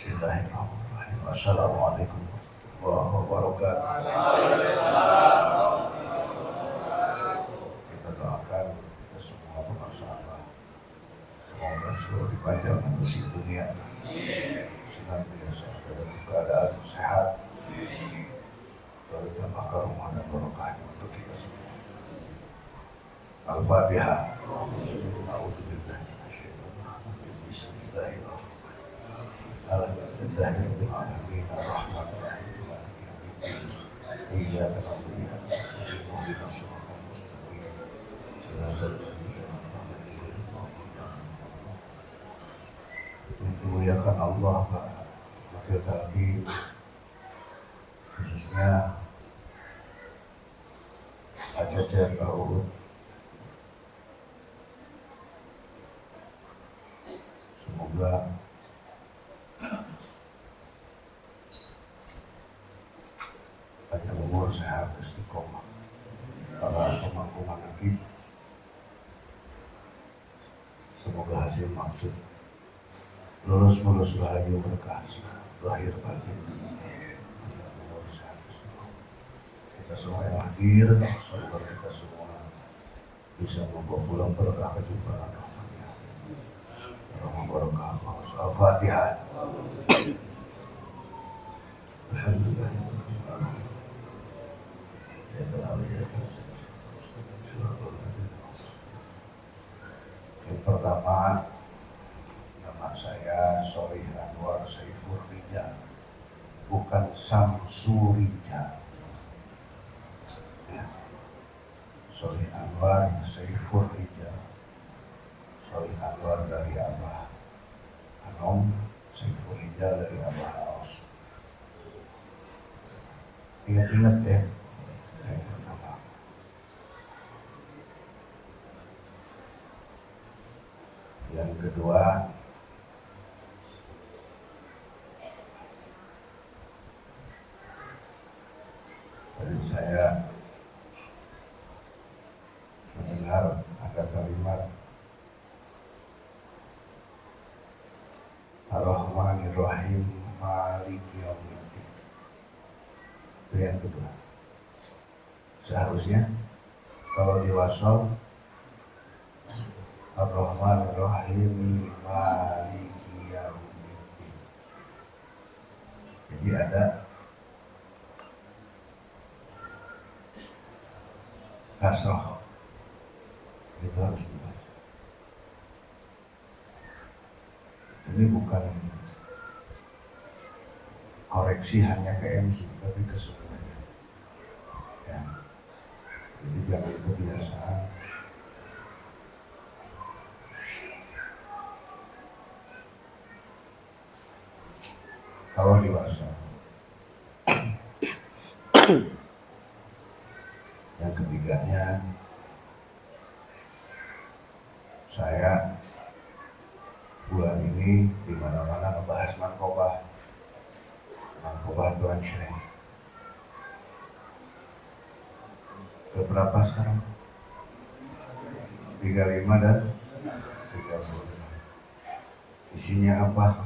Bismillahirrahmanirrahim. Assalamualaikum warahmatullahi wabarakatuh. Kita doakan kita semua bersama. Semoga seluruh dipanjangkan usia dunia, senantiasa dalam keadaan sehat, terutama karomah dan barokahnya untuk kita semua. Al-Fatihah. A'udzubillahi minasyaitonir rajim. Bismillahirrahmanirrahim. Alhamdulillahirabbil alamin arrahmanir rahim maliki yaumiddin. Iyyaka na'budu wa iyyaka nasta'in ihdinas siratal mustaqim siratal ladzina an'amta 'alaihim dimuliakan Allah laki-laki khususnya Ajajar Baud. Semoga panjang umur, sehat, istiqomah, para pemangku manaqib. Semoga hasil maksud lulus rahayu berkah lahir batin. Panjang umur, sehat, istiqomah. Kita semua yang hadir, semoga kita semua bisa membawa pulang berkah kejumpaan rahmatnya. Rahmat barokah. Al-Fatihah. Alhamdulillah. Yang pertama, nama saya Sholih Anwar Saifur Rijal, bukan Samsu Rijal. Ya. Sholih Anwar Saifur Rijal. Sholih Anwar dari Abah Anom, Saifur Rijal dari Abah Aos. Ingat-ingat ya. Yang pertama. Yang kedua, tadi saya mendengar ada kalimat Ar-Rahmanir Rahim Maliki Yaumiddin. Itu yang kedua. Seharusnya kalau diwasal Ar-Rahmanir Rahim Maliki Yaumiddin. Jadi ada kasroh, itu harus dibaca. Ini bukan koreksi hanya ke MC, tapi ke semuanya. Ya. Jadi jangan kebiasaan kalau dewasa. Yang ketiganya, saya bulan ini di mana-mana ngebahas narkoba Tuan Syekh. Berapa sekarang? 35 dan 35. Isinya apa?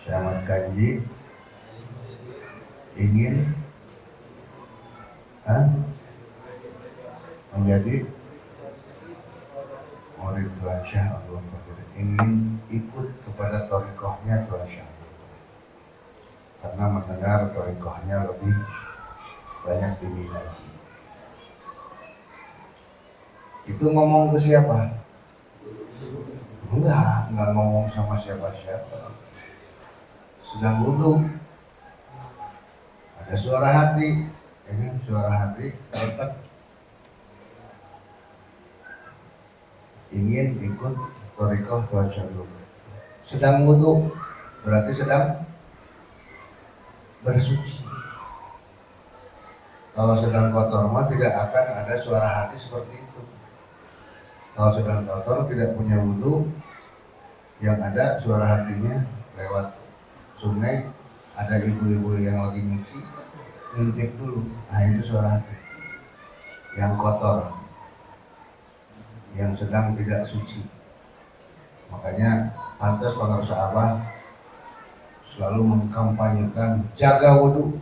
Syahmat Kanji ingin menjadi murid Tuan Syekh Abdul Qadir, ingin ikut kepada thariqahnya Tuan Syekh, karena mendengar thariqahnya lebih banyak diminati. Itu ngomong ke siapa? Enggak ngomong sama siapa-siapa. Sedang wudhu, ada suara hati, ya kan? Suara hati terletak ingin ikut thariqah Tuan Syekh. Sedang wudhu berarti sedang bersuci. Kalau sedang kotor mah tidak akan ada suara hati seperti itu. Kalau sedang kotor tidak punya wudhu, yang ada suara hatinya lewat sungai, ada ibu-ibu yang lagi nyuci, ngintip dulu. Nah itu suara hati yang kotor, yang sedang tidak suci. Makanya pantas pengarsa Abah selalu mengkampanyekan jaga wudhu,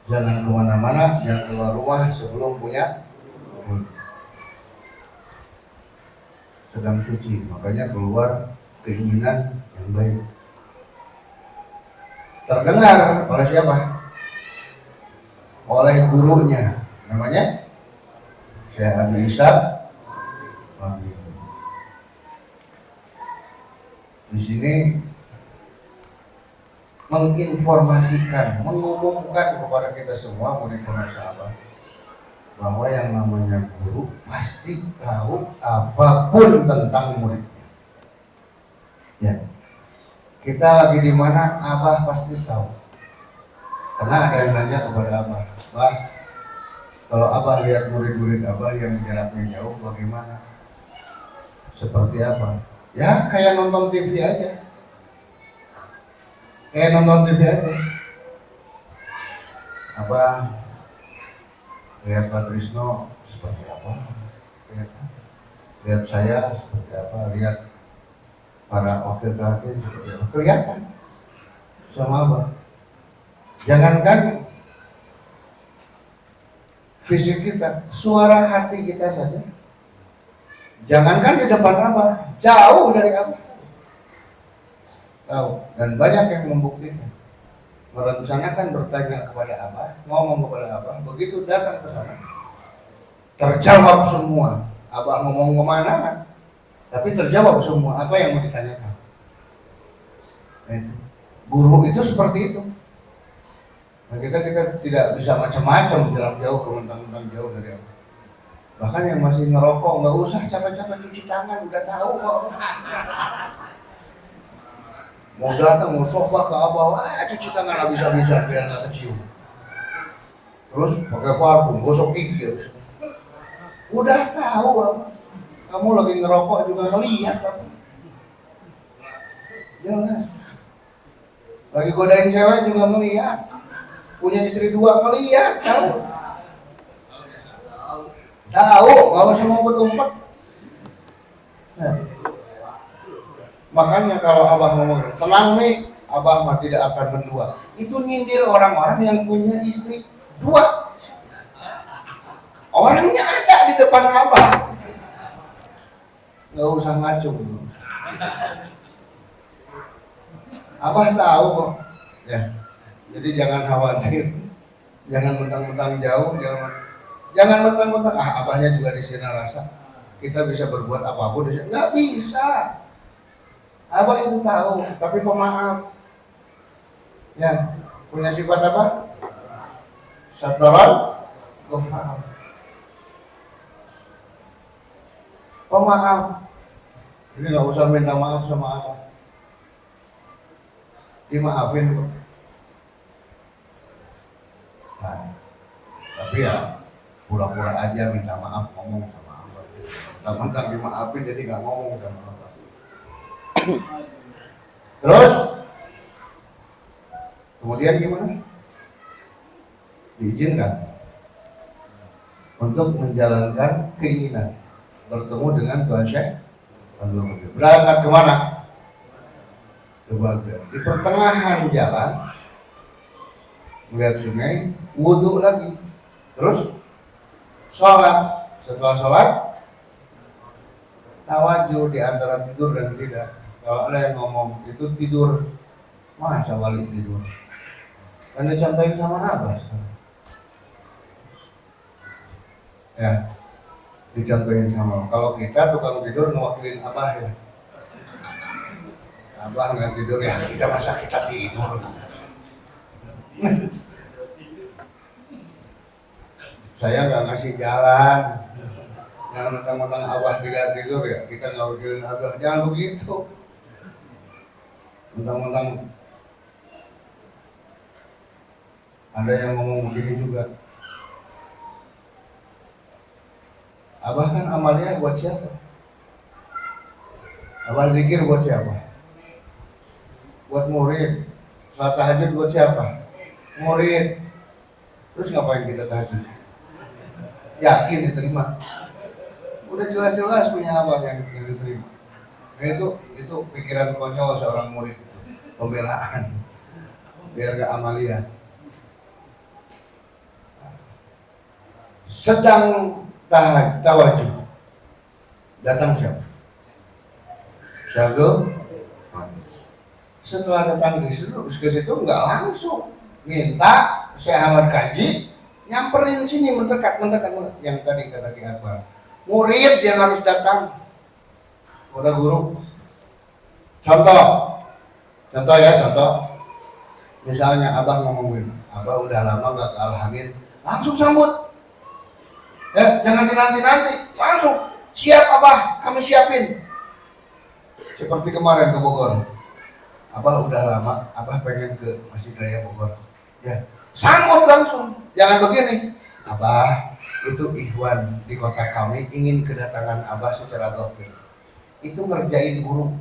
jangan kemana-mana, jangan keluar rumah sebelum punya wudhu. Sedang suci, makanya keluar keinginan yang baik. Terdengar oleh siapa? Oleh gurunya, namanya Syekh Abi Ishaq. Di sini menginformasikan, mengumumkan kepada kita semua murid pengarsa Abah bahwa yang namanya guru pasti tahu apapun tentang muridnya. Ya, kita lagi di mana Abah pasti tahu. Karena ada yang nanya kepada Abah, Bang, kalau Abah lihat murid-murid Abah yang jaraknya jauh bagaimana? Seperti apa? Ya kayak nonton TV aja. Kayak nonton TV aja. Abah lihat Pak Trisno seperti apa? Lihat saya seperti apa? Lihat para wakil terakhir seperti apa? Kelihatan sama Abah. Jangankan fisik kita, suara hati kita saja. Jangankan di depan Abah, jauh dari Abah. Tahu, dan banyak yang membuktikan. Merencanakan bertanya kepada Abah, ngomong kepada Abah, begitu datang ke sana, terjawab semua. Abah ngomong kemana, tapi terjawab semua apa yang mau ditanyakan. Nah, itu. Guru itu seperti itu. Nah, kita tidak bisa macam-macam jarak jauh ke mentang-mentang jauh dari Abah. Bahkan yang masih ngerokok nggak usah capek-capek cuci tangan, udah tahu kok. Mau datang mau sofa ke Abah, cuci tangan habis-habisan biar nggak kecium. Terus pakai parfum, gosok gigi. Udah tahu Abah. Kamu lagi ngerokok juga ngelihat Abah. Jelas. Lagi godain cewek juga ngelihat. Punya istri 2 ngelihat, tahu. Tahu, kalau semua ngumpet-ngumpet. Nah. Makanya kalau Abah ngomong, tenang nih, Abah mah tidak akan mendua. Itu nyindir orang-orang yang punya istri 2. Orangnya ada di depan Abah. Gak usah ngaco. Abah tahu kok. Ya. Jadi jangan khawatir. Jangan mentang-mentang jauh, jangan mentang-mentang Abahnya juga di sini rasa kita bisa berbuat apapun di sini. Nggak bisa. Abah itu tahu, tapi pemaaf. Ya, punya sifat apa? Satoran, pemaaf. Pemaaf. Jadi nggak usah minta maaf sama Abah. Dimaafin kok. Nah, tapi ya pura-pura aja minta maaf ngomong sama Abah. Mentang-mentang dimaafin jadi nggak ngomong sama Abah. Terus kemudian gimana? Diizinkan untuk menjalankan keinginan bertemu dengan Tuhan Syekh. Berangkat kemana? Ke Baghdad. Di pertengahan jalan melihat sungai, wudhu lagi, terus sholat. Setelah sholat tawajuh di antara tidur dan tidak. Kalau ada yang ngomong itu tidur, masa balik tidur? Kan dicontohin sama Abah sekarang. Ya, dicontohin sama. Kalau kita tukang tidur mewakilin Abah ya. Abah nggak tidur ya, kita masa kita tidur. Saya nggak ngasih jalan. Yang mentang-mentang Abah tidak tidur ya, kita nggak wakilin Abah. Jangan begitu. Mentang-mentang ada yang ngomong begini juga. Abah kan amalnya buat siapa? Abah zikir buat siapa? Buat murid. Salat tahajud buat siapa? Murid. Terus ngapain kita tahajud? Yakin diterima? Udah jelas-jelas punya Abah yang diterima. Itu pikiran konyol seorang murid, pembelaan biar gak amalia. Sedang tawajuh, datang siapa? Syagul. Setelah datang ke situ nggak langsung minta Syekh Ahmad Kanji nyamperin sini, mendekat yang tadi kata Ki Akbar. Murid yang harus datang kepada guru. Contoh ya, misalnya abah ngomongin, abah udah lama gak ke Al-Hamid, langsung sambut. Ya, jangan dinanti-nanti, langsung siap abah, kami siapin. Seperti kemarin ke Bogor, abah udah lama, abah pengen ke Masjid Raya Bogor. Ya, sambut langsung, jangan begini. Abah, itu ikhwan di kota kami ingin kedatangan abah secara dohir. Itu ngerjain guru.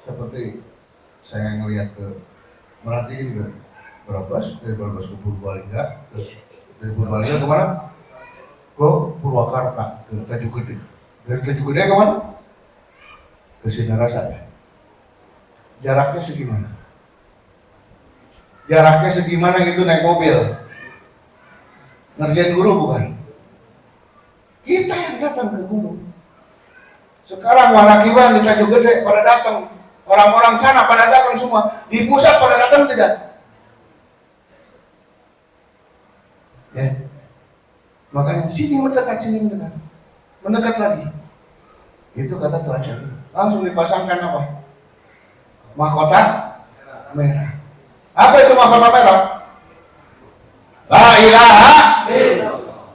Seperti saya ngelihat merhatiin ke Brebes, dari Brebes ke Purbalingga, dari Purbalingga kemana? Ke Purwakarta, ke Tanjung Gede. Dari Tanjung Gede kemana? Ke Sinarasa. Jaraknya segimana? Jaraknya segimana itu naik mobil? Ngerjain guru bukan? Kita yang datang ke guru. Sekarang walakiwan di Tanjung Gede pada datang, orang-orang sana pada datang semua, di pusat pada datang tidak? Ya. Makanya sini mendekat lagi. Itu kata teladan. Langsung dipasangkan apa? Mahkota merah. Apa itu mahkota merah? La ilaha illallah.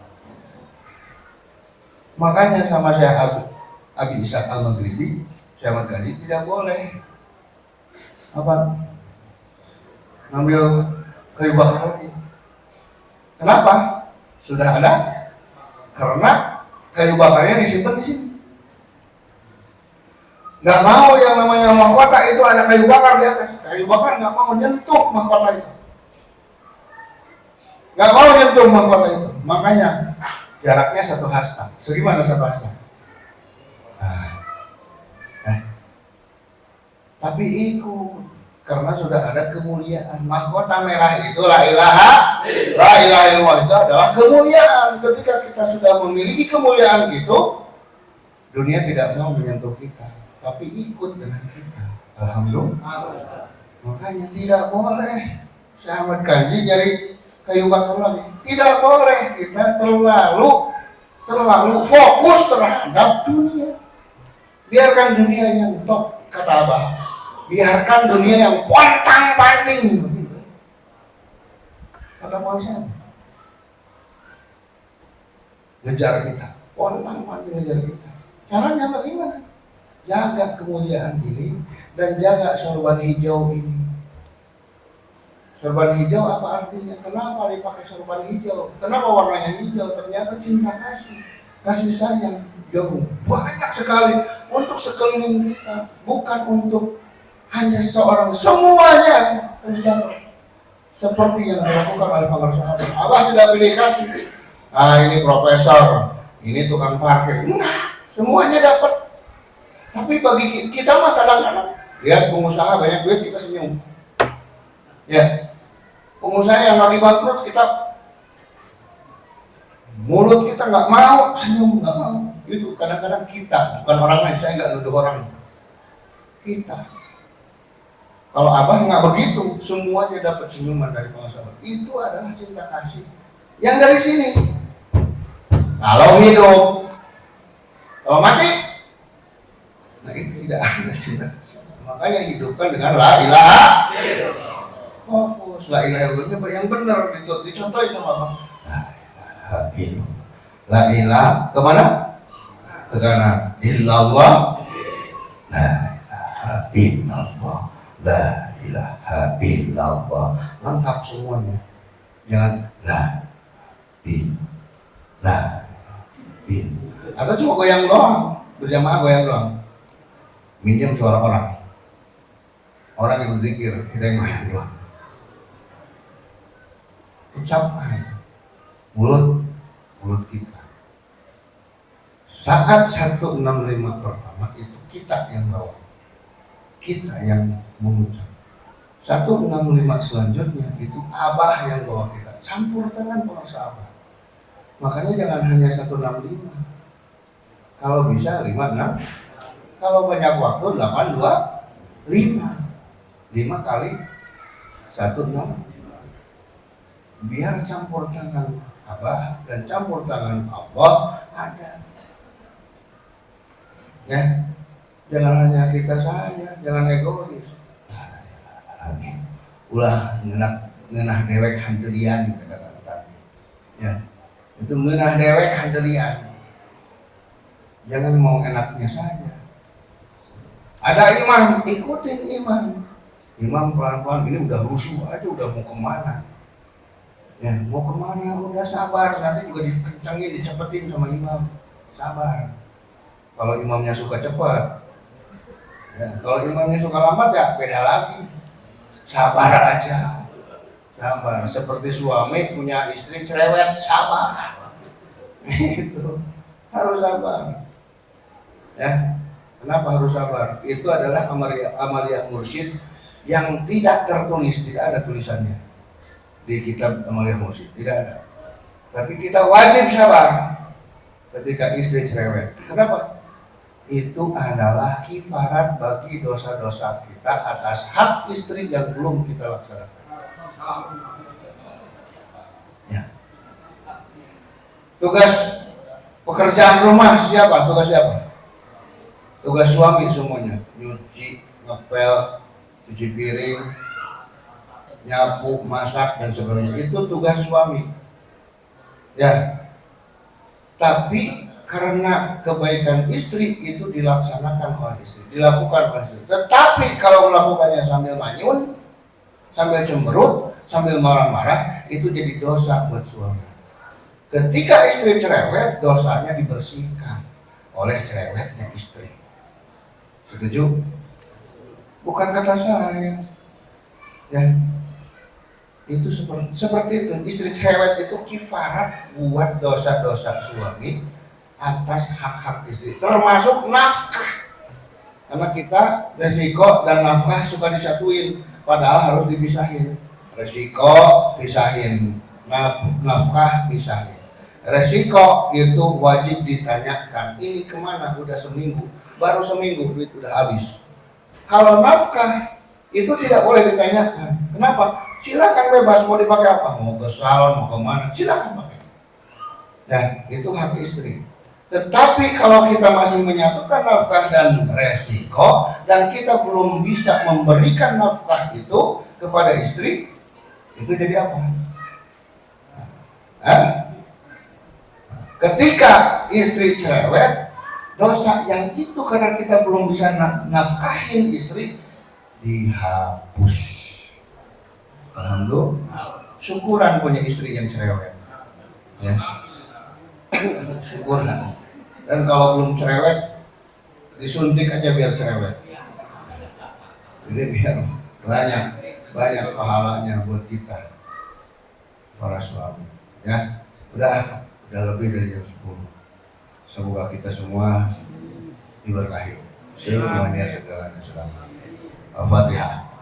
Makanya sama saya Abi Ishaq Al-Maghribi, Syekh Ahmad Kanji tidak boleh apa? Ngambil kayu bakar lagi. Kenapa? Sudah ada, karena kayu bakarnya disimpan di sini. Nggak mau yang namanya mahkota itu ada kayu bakar di atas. Kayu bakar nggak mau nyentuh mahkota itu. Nggak mau nyentuh mahkota itu. Makanya jaraknya 1 hasta. Segimana 1 hasta? Tapi ikut. Karena sudah ada kemuliaan. Mahkota merah itu la ilaha illallah itu adalah kemuliaan. Ketika kita sudah memiliki kemuliaan gitu, dunia tidak mau menyentuh kita, tapi ikut dengan kita. Alhamdulillah. Makanya tidak boleh Syekh Ahmad Kanji nyari kayu bakar lagi. Tidak boleh kita terlalu fokus terhadap dunia. Biarkan dunia yang top, kata Abah. Biarkan dunia yang pontang-panting, kata Muhammad. Ngejar kita, pontang-panting ngejar kita. Caranya bagaimana? Jaga kemuliaan ini dan jaga sorban hijau ini. Sorban hijau apa artinya? Kenapa dipakai sorban hijau? Kenapa warnanya hijau? Ternyata cinta kasih sayang. Jauh banyak sekali untuk sekeliling kita, bukan untuk hanya seorang, semuanya harus dapat. Seperti yang dilakukan oleh para sahabat. Abah tidak pilih kasih. Ini profesor, ini tukang parkir. Enggak, semuanya dapat. Tapi bagi kita mah kadang-kadang lihat pengusaha banyak duit kita senyum. Ya, pengusaha yang lagi bangkrut kita mulut kita nggak mau senyum, nggak mau. Itu kadang-kadang kita, bukan orang lain. Saya nggak nuduh orang. Kita. Kalau Abah nggak begitu, semuanya dapat senyuman dari pengusaha. Itu adalah cinta kasih yang dari sini. Kalau hidup, kalau mati, nah itu tidak ada cinta kasih. Makanya hidupkan dengan la ilaha illallah. Fokus la ilaha illallah yang benar. Dicontohin sama Abah. La ilaha illallah. La ilaha kemana? Ke kanan. Illallah. La ilaha illallah. La ilaha illallah. Lengkap semuanya. Jangan la il. Atau cuma goyang doang, berjamaah goyang doang. Minjem suara orang. Orang yang berzikir, kita yang goyang doang. Ucapkan mulut kita. Saat 165 pertama itu kita yang bawa, kita yang mengucap. 165 selanjutnya itu Abah yang bawa kita, campur tangan pengusaha Abah. Makanya jangan hanya 165, kalau bisa 56, kalau banyak waktu 825, 5 kali 16, biar campur tangan Abah dan campur tangan Allah ada. Ya, jangan hanya kita saja, jangan egois. Ulah ngenah dewek hantelian kata-kata. Ya, itu ngenah dewek hantelian. Jangan mau enaknya saja. Ada imam, ikutin imam. Imam pelan-pelan, ini udah rusuh aja, udah mau kemana? Ya, mau kemana? Udah sabar, nanti juga dikencengin, dicepetin sama imam. Sabar. Kalau imamnya suka cepat, ya, kalau imamnya suka lambat ya beda lagi. Sabar aja, sabar. Seperti suami punya istri cerewet, sabar. Itu harus sabar. Ya, kenapa harus sabar? Itu adalah amaliyah mursyid yang tidak tertulis, tidak ada tulisannya di kitab amaliyah mursyid, tidak ada. Tapi kita wajib sabar ketika istri cerewet. Kenapa? Itu adalah kifarat bagi dosa-dosa kita atas hak istri yang belum kita laksanakan. Ya. Tugas pekerjaan rumah siapa? Tugas siapa? Tugas suami semuanya. Nyuci, ngepel, cuci piring, nyapu, masak dan sebagainya. Itu tugas suami. Ya. Tapi karena kebaikan istri itu dilaksanakan oleh istri, dilakukan oleh istri. Tetapi kalau melakukannya sambil manyun, sambil cemberut, sambil marah-marah, itu jadi dosa buat suami. Ketika istri cerewet, dosanya dibersihkan oleh cerewetnya istri. Setuju? Bukan kata saya. Ya. Itu seperti itu. Istri cerewet itu kifarat buat dosa-dosa suami atas hak-hak istri, termasuk nafkah. Karena kita resiko dan nafkah suka disatuin, padahal harus dipisahin. Resiko pisahin, nafkah pisahin. Resiko itu wajib ditanyakan, ini kemana? Udah seminggu, baru seminggu duit udah habis. Kalau nafkah itu tidak boleh ditanyakan. Kenapa? Silakan bebas, mau dipakai apa? Mau ke salon, mau kemana? Silakan pakai. Dan itu hak istri. Tetapi kalau kita masih menyatukan nafkah dan resiko, dan kita belum bisa memberikan nafkah itu kepada istri, itu jadi apa? Ketika istri cerewet, dosa yang itu karena kita belum bisa nafkahin istri, dihapus. Alhamdulillah, syukuran punya istri yang cerewet. Ya. Syukuran. Dan kalau belum cerewet, disuntik aja biar cerewet. Jadi biar banyak pahalanya buat kita para suami. Ya, udah lebih dari jam 10. Semoga kita semua diberkahi. Semuanya segalanya selamat. Al-Fatihah.